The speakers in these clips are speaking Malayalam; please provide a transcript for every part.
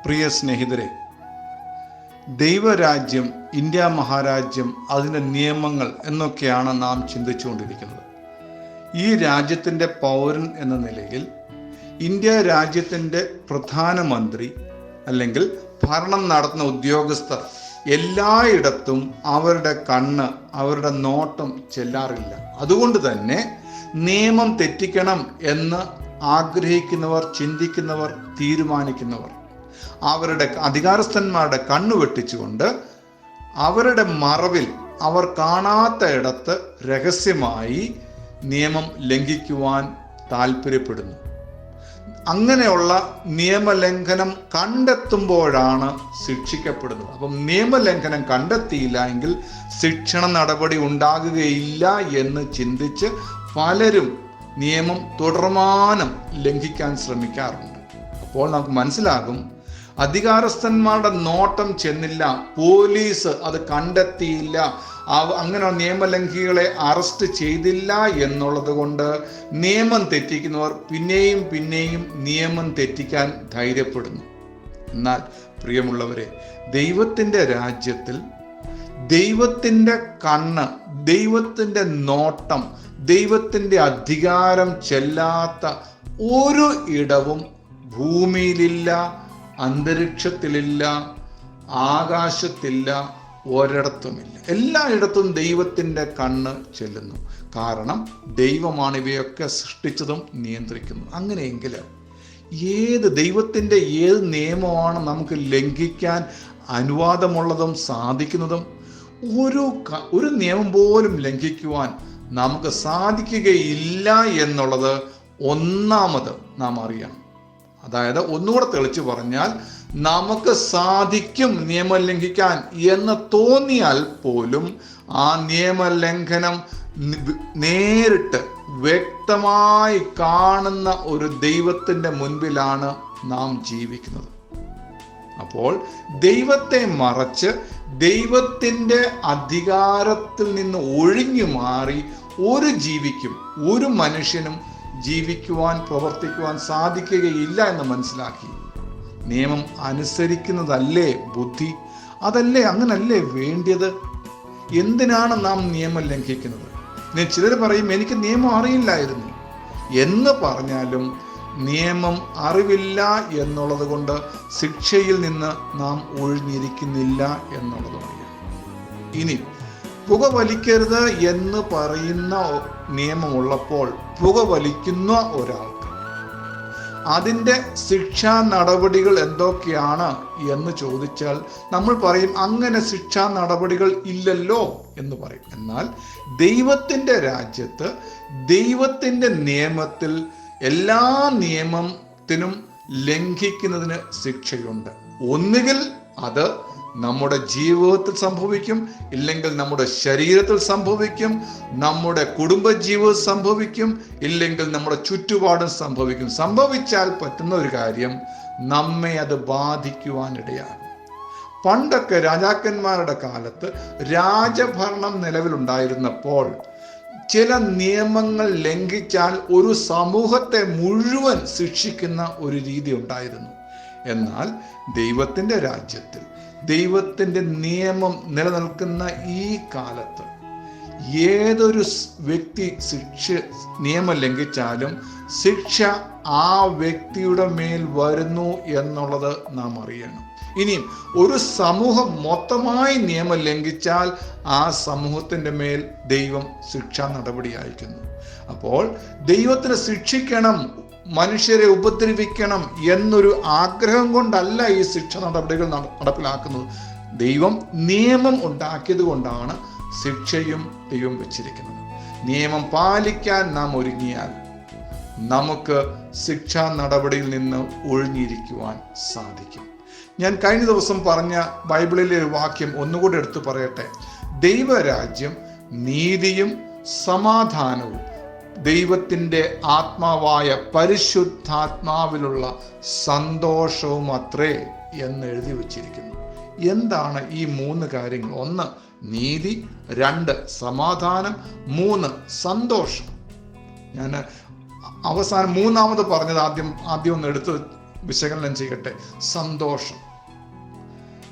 പ്രിയ സ്നേഹിതരെ, ദൈവരാജ്യം, ഇന്ത്യ മഹാരാജ്യം, അതിൻ്റെ നിയമങ്ങൾ എന്നൊക്കെയാണ് നാം ചിന്തിച്ചുകൊണ്ടിരിക്കുന്നത്. ഈ രാജ്യത്തിൻ്റെ പൗരൻ എന്ന നിലയിൽ ഇന്ത്യ രാജ്യത്തിൻ്റെ പ്രധാനമന്ത്രി അല്ലെങ്കിൽ ഭരണം നടത്തുന്ന ഉദ്യോഗസ്ഥർ എല്ലായിടത്തും അവരുടെ കണ്ണ്, അവരുടെ നോട്ടം ചെല്ലാറില്ല. അതുകൊണ്ട് തന്നെ നിയമം തെറ്റിക്കണം എന്ന് ആഗ്രഹിക്കുന്നവർ, ചിന്തിക്കുന്നവർ, തീരുമാനിക്കുന്നവർ അവരുടെ അധികാരസ്ഥന്മാരുടെ കണ്ണു വെട്ടിച്ചുകൊണ്ട് അവരുടെ മറവിൽ, അവർ കാണാത്ത ഇടത്ത് രഹസ്യമായി നിയമം ലംഘിക്കുവാൻ താല്പര്യപ്പെടുന്നു. അങ്ങനെയുള്ള നിയമലംഘനം കണ്ടെത്തുമ്പോഴാണ് ശിക്ഷിക്കപ്പെടുന്നത്. അപ്പം നിയമലംഘനം കണ്ടെത്തിയില്ല എങ്കിൽ ശിക്ഷണ നടപടി ഉണ്ടാകുകയില്ല എന്ന് ചിന്തിച്ച് പലരും നിയമം തുടർമാനം ലംഘിക്കാൻ ശ്രമിക്കാറുണ്ട്. അപ്പോൾ നമുക്ക് മനസ്സിലാകും, അധികാരസ്ഥന്മാരുടെ നോട്ടം ചെന്നില്ല, പോലീസ് അത് കണ്ടെത്തിയില്ല, അങ്ങനെ നിയമലംഘികളെ അറസ്റ്റ് ചെയ്തില്ല എന്നുള്ളത് കൊണ്ട് നിയമം തെറ്റിക്കുന്നവർ പിന്നെയും പിന്നെയും നിയമം തെറ്റിക്കാൻ ധൈര്യപ്പെടുന്നു. എന്നാൽ പ്രിയമുള്ളവരെ, ദൈവത്തിൻ്റെ രാജ്യത്തിൽ ദൈവത്തിൻ്റെ കണ്ണ്, ദൈവത്തിൻ്റെ നോട്ടം, ദൈവത്തിൻ്റെ അധികാരം ചെല്ലാത്ത ഒരു ഇടവും ഭൂമിയിലില്ല, അന്തരീക്ഷത്തിലില്ല, ആകാശത്തില്ല, ഒരിടത്തുമില്ല. എല്ലായിടത്തും ദൈവത്തിൻ്റെ കണ്ണ് ചെല്ലുന്നു. കാരണം ദൈവമാണ് ഇവയൊക്കെ സൃഷ്ടിച്ചതും നിയന്ത്രിക്കുന്നതും. അങ്ങനെയെങ്കിൽ ദൈവത്തിൻ്റെ ഏത് നിയമമാണ് നമുക്ക് ലംഘിക്കാൻ അനുവാദമുള്ളതും സാധിക്കുന്നതും? ഒരു നിയമം പോലും ലംഘിക്കുവാൻ നമുക്ക് സാധിക്കുകയില്ല എന്നുള്ളത് ഒന്നാമത് നാം അറിയണം. അതായത് ഒന്നുകൂടെ തെളിച്ചു പറഞ്ഞാൽ, നമുക്ക് സാധിക്കും നിയമം ലംഘിക്കാൻ എന്ന് തോന്നിയാൽ പോലും ആ നിയമലംഘനം നേരിട്ട് വ്യക്തമായി കാണുന്ന ഒരു ദൈവത്തിൻ്റെ മുൻപിലാണ് നാം ജീവിക്കുന്നത്. അപ്പോൾ ദൈവത്തെ മറച്ച് ദൈവത്തിൻ്റെ അധികാരത്തിൽ നിന്ന് ഒഴിഞ്ഞു മാറി ഒരു ജീവിക്കും, ഒരു മനുഷ്യനും ജീവിക്കുവാൻ, പ്രവർത്തിക്കുവാൻ സാധിക്കുകയില്ല എന്ന് മനസ്സിലാക്കി നിയമം അനുസരിക്കുന്നതല്ലേ ബുദ്ധി? അതല്ലേ, അങ്ങനല്ലേ വേണ്ടിയത്? എന്തിനാണ് നാം നിയമം ലംഘിക്കുന്നത്? ചിലർ പറയും, എനിക്ക് നിയമം അറിയില്ലായിരുന്നു എന്ന് പറഞ്ഞാലും നിയമം അറിവില്ല എന്നുള്ളത് കൊണ്ട് ശിക്ഷയിൽ നിന്ന് നാം ഒഴിഞ്ഞിരിക്കുന്നില്ല എന്നുള്ളത് അറിയാം. ഇനി പുകവലിക്കരുത് എന്ന് പറയുന്ന നിയമമുള്ളപ്പോൾ പുകവലിക്കുന്ന ഒരാൾക്ക് അതിൻ്റെ ശിക്ഷാ നടപടികൾ എന്തൊക്കെയാണ് എന്ന് ചോദിച്ചാൽ നമ്മൾ പറയും, അങ്ങനെ ശിക്ഷാ നടപടികൾ ഇല്ലല്ലോ എന്ന് പറയും. എന്നാൽ ദൈവത്തിൻ്റെ രാജ്യത്ത്, ദൈവത്തിൻ്റെ നിയമത്തിൽ എല്ലാ നിയമത്തിനും ലംഘിക്കുന്നതിന് ശിക്ഷയുണ്ട്. ഒന്നുകിൽ അത് നമ്മുടെ ജീവിതത്തിൽ സംഭവിക്കും, ഇല്ലെങ്കിൽ നമ്മുടെ ശരീരത്തിൽ സംഭവിക്കും, നമ്മുടെ കുടുംബജീവിതത്തിൽ സംഭവിക്കും, ഇല്ലെങ്കിൽ നമ്മുടെ ചുറ്റുപാടും സംഭവിക്കും. സംഭവിച്ചാൽ പറ്റുന്ന ഒരു കാര്യം, നമ്മെ അത് ബാധിക്കുവാനിടയാകും. പണ്ടൊക്കെ രാജാക്കന്മാരുടെ കാലത്ത് രാജഭരണം നിലവിലുണ്ടായിരുന്നപ്പോൾ ചില നിയമങ്ങൾ ലംഘിച്ചാൽ ഒരു സമൂഹത്തെ മുഴുവൻ ശിക്ഷിക്കുന്ന ഒരു രീതി ഉണ്ടായിരുന്നു. എന്നാൽ ദൈവത്തിൻ്റെ രാജ്യത്തിൽ, ദൈവത്തിൻ്റെ നിയമം നിലനിൽക്കുന്ന ഈ കാലത്ത് ഏതൊരു വ്യക്തി നിയമം ലംഘിച്ചാലും ശിക്ഷ ആ വ്യക്തിയുടെ മേൽ വരുന്നു എന്നുള്ളത് നാം അറിയണം. ഇനിയും ഒരു സമൂഹം മൊത്തമായി നിയമം ലംഘിച്ചാൽ ആ സമൂഹത്തിൻ്റെ മേൽ ദൈവം ശിക്ഷാ നടപടി അയക്കുന്നു. അപ്പോൾ ദൈവത്തിന് ശിക്ഷിക്കണം, മനുഷ്യരെ ഉപദ്രവിക്കണം എന്നൊരു ആഗ്രഹം കൊണ്ടല്ല ഈ ശിക്ഷ നടപടികൾ നടപ്പിലാക്കുന്നത്. ദൈവം നിയമം ഉണ്ടാക്കിയത് കൊണ്ടാണ് ശിക്ഷയും ദൈവം വെച്ചിരിക്കുന്നത്. നിയമം പാലിക്കാൻ നാം ഒരുങ്ങിയാൽ നമുക്ക് ശിക്ഷാ നടപടിയിൽ നിന്ന് ഒഴിഞ്ഞിരിക്കുവാൻ സാധിക്കും. ഞാൻ കഴിഞ്ഞ ദിവസം പറഞ്ഞ ബൈബിളിലെ ഒരു വാക്യം ഒന്നുകൂടി എടുത്തു പറയട്ടെ. ദൈവരാജ്യം നീതിയും സമാധാനവും ദൈവത്തിൻ്റെ ആത്മാവായ പരിശുദ്ധാത്മാവിലുള്ള സന്തോഷവും അത്രേ എന്ന് എഴുതി വച്ചിരിക്കുന്നു. എന്താണ് ഈ മൂന്ന് കാര്യങ്ങൾ? 1 നീതി, 2 സമാധാനം, 3 സന്തോഷം. ഞാൻ അവസാനം മൂന്നാമത് പറഞ്ഞത് ആദ്യം ഒന്ന് എടുത്ത് വിശകലനം ചെയ്യട്ടെ. സന്തോഷം.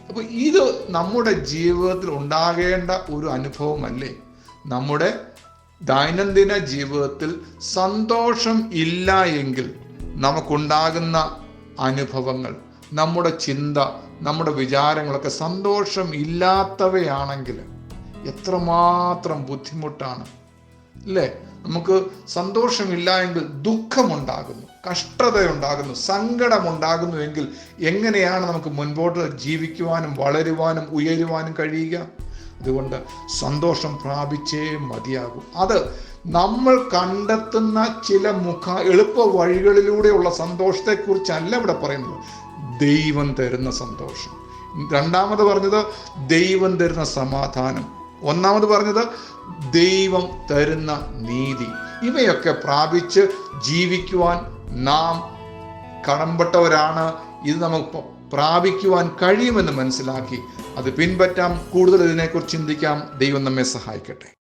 അപ്പൊ ഇത് നമ്മുടെ ജീവിതത്തിൽ ഉണ്ടാകേണ്ട ഒരു അനുഭവമല്ലേ? നമ്മുടെ ദൈനംദിന ജീവിതത്തിൽ സന്തോഷം ഇല്ല എങ്കിൽ നമുക്കുണ്ടാകുന്ന അനുഭവങ്ങൾ, നമ്മുടെ ചിന്ത, നമ്മുടെ വിചാരങ്ങളൊക്കെ സന്തോഷം ഇല്ലാത്തവയാണെങ്കിൽ എത്രമാത്രം ബുദ്ധിമുട്ടാണ് അല്ലേ? നമുക്ക് സന്തോഷമില്ല എങ്കിൽ ദുഃഖമുണ്ടാകുന്നു, കഷ്ടതയുണ്ടാകുന്നു, സങ്കടമുണ്ടാകുന്നു എങ്കിൽ എങ്ങനെയാണ് നമുക്ക് മുൻപോട്ട് ജീവിക്കുവാനും വളരുവാനും ഉയരുവാനും കഴിയുക? അതുകൊണ്ട് സന്തോഷം പ്രാപിച്ചേ മതിയാകും. അത് നമ്മൾ കണ്ടെത്തുന്ന ചില എളുപ്പ വഴികളിലൂടെയുള്ള സന്തോഷത്തെക്കുറിച്ചല്ല ഇവിടെ പറയുന്നത്. ദൈവം തരുന്ന സന്തോഷം. രണ്ടാമത് പറഞ്ഞത് ദൈവം തരുന്ന സമാധാനം. ഒന്നാമത് പറഞ്ഞത് ദൈവം തരുന്ന നീതി. ഇവയൊക്കെ പ്രാപിച്ച് ജീവിക്കുവാൻ നാം കടമ്പെട്ടവരാണ്. ഇത് നമുക്ക് പ്രാപിക്കുവാൻ കഴിയുമെന്ന് മനസ്സിലാക്കി അത് പിൻപറ്റാം. കൂടുതൽ ഇതിനെക്കുറിച്ച് ചിന്തിക്കാം. ദൈവം നമ്മെ സഹായിക്കട്ടെ.